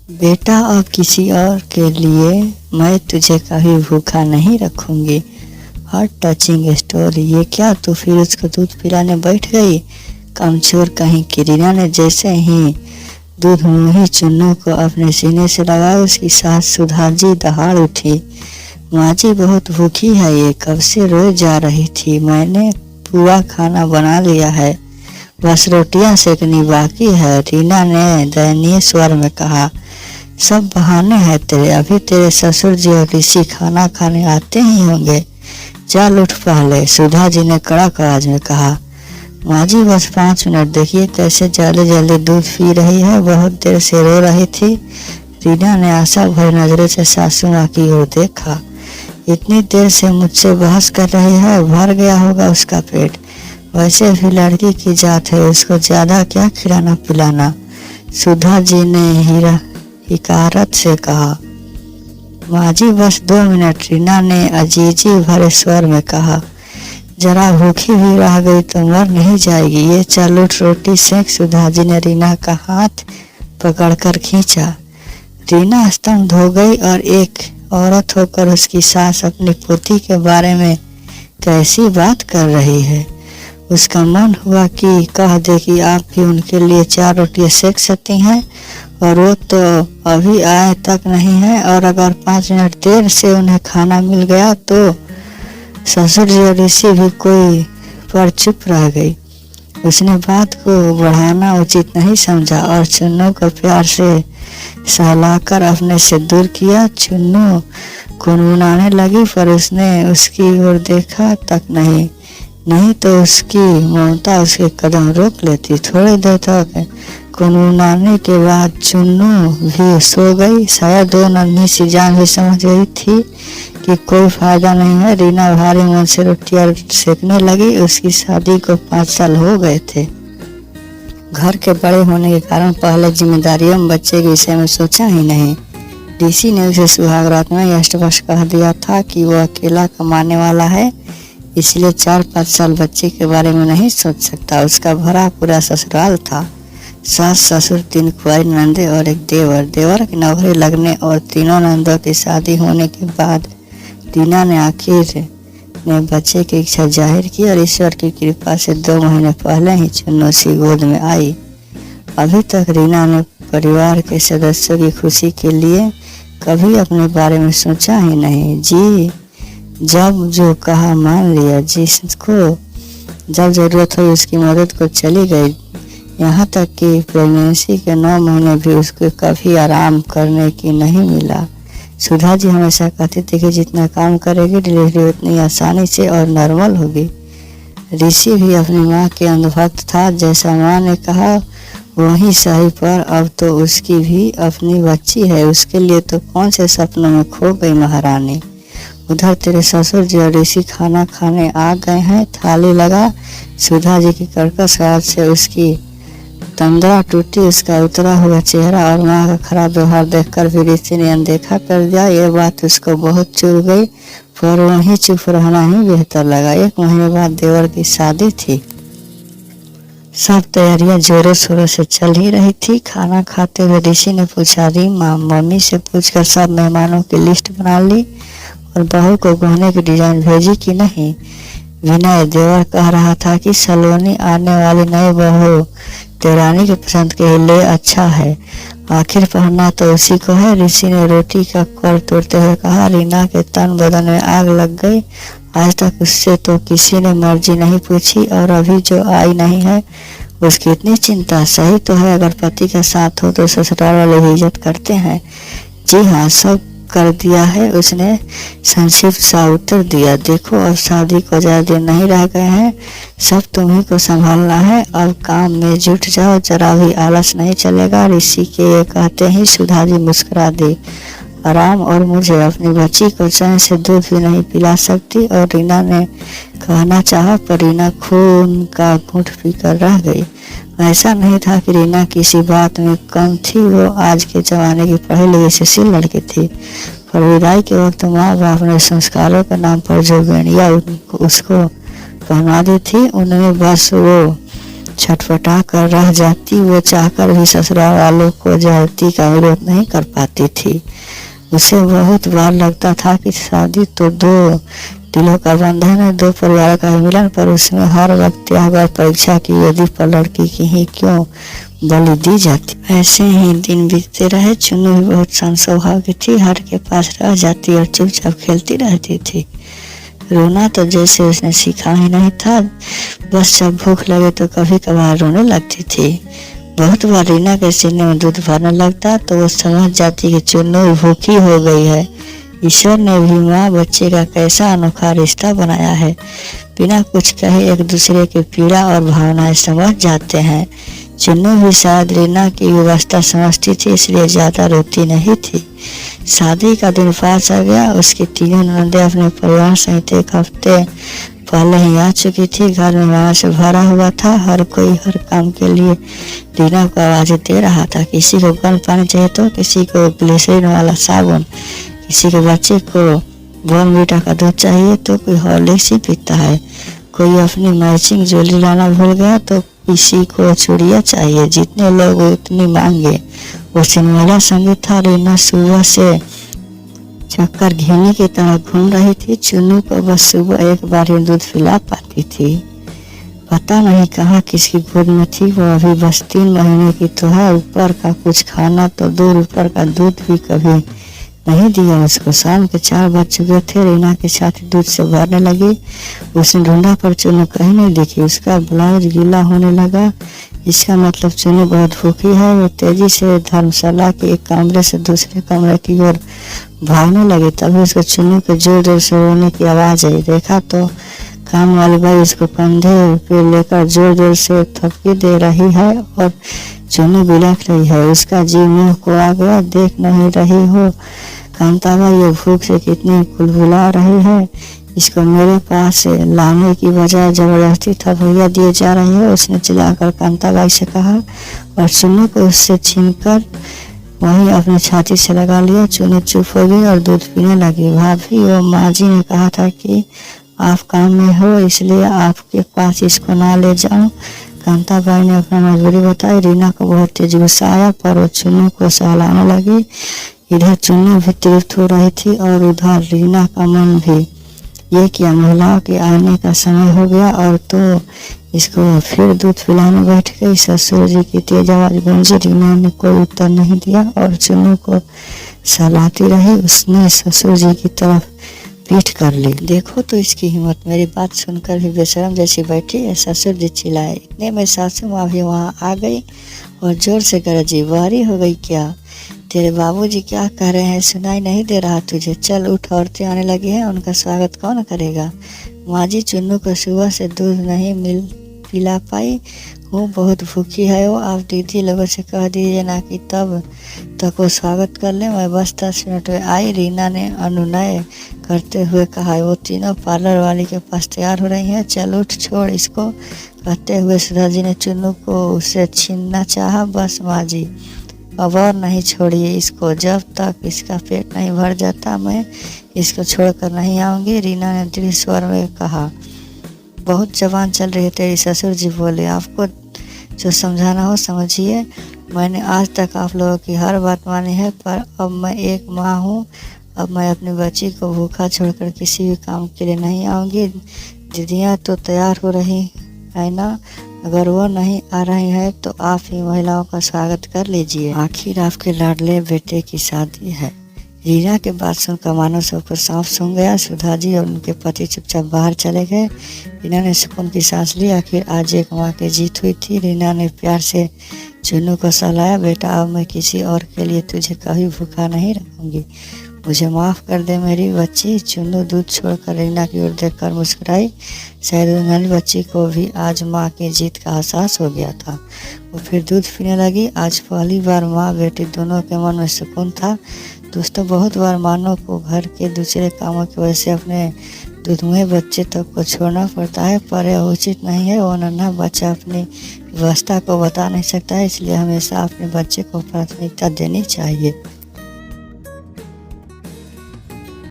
बेटा अब किसी और के लिए मैं तुझे कभी भूखा नहीं रखूंगी। Heart touching story. ये क्या, तू फिर उसको दूध पिलाने बैठ गई? कमजोर कहीं की। रीना ने जैसे ही दूध मुंही चुन्नू को अपने सीने से लगाया, उसकी सास सुधा जी दहाड़ उठी। माँ जी बहुत भूखी है, ये कब से रोए जा रही थी। मैंने पूरा खाना बना लिया है, बस रोटियां सेकनी बाकी है। रीना ने दयनीय स्वर में कहा, सब बहाने हैं तेरे, अभी तेरे ससुर जी और ऋषि खाना खाने आते ही होंगे, चल उठ पहले। सुधा जी ने कड़क आवाज में कहा। माँ जी बस 5 मिनट, देखिए कैसे जल्दी जल्दी दूध पी रही है, बहुत देर से रो रही थी। रीना ने आशा भरी नजरों से सासू माँ की ओर देखा। इतनी देर से मुझसे बहस कर रही है, भर गया होगा उसका पेट। वैसे भी लड़की की जात है, उसको ज्यादा क्या खिलाना पिलाना। सुधा जी ने हिकारत से कहा। माँ जी बस 2 मिनट, रीना ने अजीजी भरे स्वर में कहा। जरा भूखी भी रह गई तो मर नहीं जाएगी, ये चल उठ रोटी सेक। सुधा जी ने रीना का हाथ पकड़कर खींचा। रीना स्तब्ध हो गई और एक औरत होकर उसकी सास अपनी पोती के बारे में कैसी बात कर रही है। उसका मन हुआ कि कह दे कि आप भी उनके लिए 4 रोटियां सेक सकती हैं, और वो तो अभी आए तक नहीं है, और अगर 5 मिनट देर से उन्हें खाना मिल गया तो। ससुर जी और ऋषि भी कोई पर चुप रह गई। उसने बात को बढ़ाना उचित नहीं समझा और चुन्नू को प्यार से सहलाकर अपने से दूर किया। चुन्नू गुनगुनाने लगी, पर उसने उसकी ओर देखा तक नहीं तो उसकी ममता उसके कदम रोक लेती। थोड़ी देर तक गुनगुनाने के बाद चुन्नू भी सो गई। शायद वो नन्ही सी जान भी समझ गई थी कि कोई फायदा नहीं है। रीना भारी मन से रोटियां सेकने लगी। उसकी शादी को 5 साल हो गए थे। घर के बड़े होने के कारण पहले जिम्मेदारियों में बच्चे के विषय में सोचा ही नहीं। ऋषि ने उसे सुहाग रात में यह स्पष्ट कह दिया था कि वो अकेला कमाने वाला है, इसलिए 4-5 साल बच्चे के बारे में नहीं सोच सकता। उसका भरा पूरा ससुराल था, सास ससुर, 3 कुंवारी नंदे और एक देवर की नौकरी लगने और तीनों नंदों की शादी होने के बाद रीना ने आखिर में बच्चे की इच्छा जाहिर की और ईश्वर की कृपा से 2 महीने पहले ही चुन्नू सी गोद में आई। अभी तक रीना ने परिवार के सदस्यों की खुशी के लिए कभी अपने बारे में सोचा ही नहीं। जी जब जो कहा मान लिया, जिसको जब जरूरत हुई उसकी मदद को चली गई। यहाँ तक कि प्रेगनेंसी के 9 महीने भी उसको कभी आराम करने की नहीं मिला। सुधा जी हमेशा कहती थी कि जितना काम करेगी डिलीवरी उतनी आसानी से और नॉर्मल होगी। ऋषि भी अपनी माँ के अंधभक्त था, जैसा माँ ने कहा वही सही, पर अब तो उसकी भी अपनी बच्ची है, उसके लिए तो कौन से सपनों में खो गई महारानी। उधर तेरे ससुर जी और ऋषि खाना खाने आ गए हैं, थाली लगा। सुधा जी की कर्कश आवाज से उसकी तंद्रा टूटी। उसका उतरा हुआ चेहरा और माँ का खराब व्यवहार देखकर भी ऋषि ने अनदेखा कर दिया। ये बात उसको बहुत चुभ गई, पर वहीं चुप रहना ही बेहतर लगा। 1 महीने बाद देवर की शादी थी। सब तैयारियां जोरों शोरों से चल ही रही थी। खाना खाते हुए ऋषि ने पूछा, री माँ मम्मी से पूछकर सब मेहमानों की लिस्ट बना ली और बहू को गहने की डिजाइन भेजी कि नहीं। विनय देवर कह रहा था कि सलोनी आने वाली नई बहू देवरानी के पसंद के लिए अच्छा है, आखिर पहनना तो उसी को है। ऋषि ने रोटी का कर तोड़ते हुए कहा। रीना के तन बदन में आग लग गई। आज तक उससे तो किसी ने मर्जी नहीं पूछी, और अभी जो आई नहीं है उसकी इतनी चिंता। सही तो है, अगर पति का साथ हो तो ससुराल वाले भी इज्जत करते हैं। जी हाँ, सब कर दिया है, उसने संक्षिप्त सा उत्तर दिया। देखो अब शादी को ज्यादा दिन नहीं रह गए हैं, सब तुम्ही को संभालना है, अब काम में जुट जाओ, जरा भी आलस नहीं चलेगा। ऋषि के ये कहते ही सुधा जी मुस्कुरा दी। आराम, और मुझे अपनी बच्ची को चैन से दूध भी नहीं पिला सकती। और रीना ने कहना चाहा, पर रीना खून का घूंट पीकर रह गई। ऐसा नहीं था कि रीना किसी बात में कम थी, वो आज के जमाने की पढ़ी लिखी सुशील लड़की थी, पर विदाई के वक्त माँ बाप ने संस्कारों के नाम पर जो बेड़िया उसको पहना दी थी, उनमें बस वो छटपटा कर रह जाती। वो चाहकर भी ससुराल वालों को ज्यादती का विरोध नहीं कर पाती थी। उसे बहुत बार लगता था कि शादी तो दो दिलों का बंधन है, दो परिवार का मिलन, पर उसमें हर वक्त त्याग और परीक्षा की वेदी पर लड़की की ही क्यों बलि दी जाती। ऐसे ही दिन बीतते रहे। चुन्नू भी बहुत शांत स्वभाव की थी, हर के पास रह जाती और चुपचाप खेलती रहती थी। रोना तो जैसे उसने सीखा ही नहीं था, बस जब भूख लगे तो कभी कभार रोने लगती थी। बहुत बार रीना के सीने में दूध भरने लगता तो वो समझ जाती कि चुन्नू भूखी हो गई है। ईश्वर ने भी माँ बच्चे का कैसा अनोखा रिश्ता बनाया है। बिना कुछ कहे एक दूसरे की पीड़ा और भावनाएं समझ जाते हैं। चुन्नू भी शायद रीना की व्यवस्था समझती थी, इसलिए ज्यादा रोती नहीं थी। शादी का दिन पास आ गया। उसकी तीनों ननदें अपने परिवार सहित एक हफ्ते पहले ही आ चुकी थी। घर में माँ से भरा हुआ था। हर कोई हर काम के लिए रीना को आवाजें दे रहा था। किसी को गर्म पानी चाहिए तो किसी को ग्लिसरीन वाला साबुन, किसी के बच्चे को बॉर्नवीटा का दूध चाहिए तो कोई हॉर्लिक्स ही पीता है। कोई अपनी मैचिंग ज्वेलरी लाना भूल गया तो किसी को चूड़ियाँ चाहिए। जितने लोग उतनी मांगे। वो सिनेमा संगीत था। रीना सुबह से चक्कर घेने की तरह घूम रही थी। चुन्नू को बस सुबह एक बार ही दूध पिला पाती थी। पता नहीं कहाँ किसकी गोद में थी। वो अभी बस 3 महीने की तो है। ऊपर का कुछ खाना तो दूर, ऊपर का दूध भी कभी नहीं दिया उसको। शाम के 4 बज चुके थे। रीना की छाती दूध से भरने लगी। उसने ढूंढा पर चुन्नू कहीं नहीं दिखी। उसका ब्लाउज गीला होने लगा। इसका मतलब चुन्नू बहुत भूखी है। वो तेजी से धर्मशाला के एक कमरे से दूसरे कमरे की ओर भागने लगी। तभी उसको चुन्नू के जोर जोर से रोने की आवाज आई। देखा तो काम वाली बाई उसको कंधे पे लेकर जोर जोर से थपकी दे रही है और चुन्नू बिलख रही है। उसका जी मुंह को आ गया। देख नहीं रही हो कांताबाई ये भूख से कितनी कुलबुला रही है। इसको मेरे पास लाने की बजाय जबरदस्ती थपड़ियाँ दिए जा रही है। उसने चिल्लाकर कांताबाई से कहा और चुन्नू को उससे छीनकर वहीं अपने छाती से लगा लिया। चुन्नू चुप हो गई और दूध पीने लगी। भाभी, वो माँ जी ने कहा था कि आप काम में हो इसलिए आपके पास इसको ना ले जाऊं। कांताबाई ने अपना मजबूरी बताई। रीना को बहुत तेज गुस्सा आया पर वो चुन्नू को सहलाने लगी। इधर चुन्नू भी तृप्त हो रही थी और उधर रीना का मन भी। ये क्या, महिलाओं के आने का समय हो गया और तो इसको फिर दूध पिलाने बैठ गई। ससुर जी की तेज आवाज गूंजी। रीना ने कोई उत्तर नहीं दिया और चुन्नू को सहलाती रही। उसने ससुर जी की तरफ पीठ कर ली। देखो तो इसकी हिम्मत, मेरी बात सुनकर भी बेशरम जैसी बैठी है। ससुर जी चिल्लाए। इतने में सासू माँ भी वहाँ आ गई और जोर से गरजी। बाहरी हो गई क्या? तेरे बाबूजी क्या कह रहे हैं? सुनाई नहीं दे रहा तुझे? चल उठ, औरतें आने लगी हैं, उनका स्वागत कौन करेगा? माँ जी, चुन्नू को सुबह से दूध नहीं पिला पाई हूँ, बहुत भूखी है वो। आप दीदी लोगों से कह दीजिए ना कि तब तक वो स्वागत कर ले। मैं बस 10 मिनट में आई। रीना ने अनुनय करते हुए कहा। वो तीनों पार्लर वाली के पास तैयार हो रही हैं। चल उठ, छोड़ इसको। कहते हुए सुधा जी ने चुन्नू को उससे छीनना चाहा। बस माँ जी, अब और नहीं छोड़िए इसको। जब तक इसका पेट नहीं भर जाता मैं इसको छोड़कर नहीं आऊँगी, रीना ने दृढ़ स्वर में कहा। बहुत जबान चल रही है तेरी। ससुर जी बोले। आपको जो समझाना हो समझिए। मैंने आज तक आप लोगों की हर बात मानी है, पर अब मैं एक माँ हूँ। अब मैं अपनी बच्ची को भूखा छोड़कर किसी भी काम के लिए नहीं आऊँगी। दीदियाँ तो तैयार हो रही है ना? अगर वो नहीं आ रही है तो आप ही महिलाओं का स्वागत कर लीजिए। आखिर आपके लाडले बेटे की शादी है। रीना के बात सुनकर मानो सबको सांप सूंघ गया। सुधा जी और उनके पति चुपचाप बाहर चले गए। रीना ने सुकून की सांस ली। आखिर आज एक माँ की जीत हुई थी। रीना ने प्यार से चुन्नू को सहलाया। बेटा, अब मैं किसी और के लिए तुझे कभी भूखा नहीं रखूंगी। मुझे माफ़ कर दे मेरी बच्ची। चुन्नू दूध छोड़कर रीना की ओर देखकर मुस्कुराई। शायद उन्हें बच्ची को भी आज माँ की जीत का एहसास हो गया था। वो फिर दूध पीने लगी। आज पहली बार माँ बेटी दोनों के मन में सुकून था। दोस्तों, बहुत बार मानव को घर के दूसरे कामों की वजह से अपने दूधमुहे बच्चे तक को छोड़ना पड़ता है, पर यह उचित नहीं है। वो नन्हा बच्चा अपनी व्यवस्था को बता नहीं सकता है, इसलिए हमेशा अपने बच्चे को प्राथमिकता देनी चाहिए।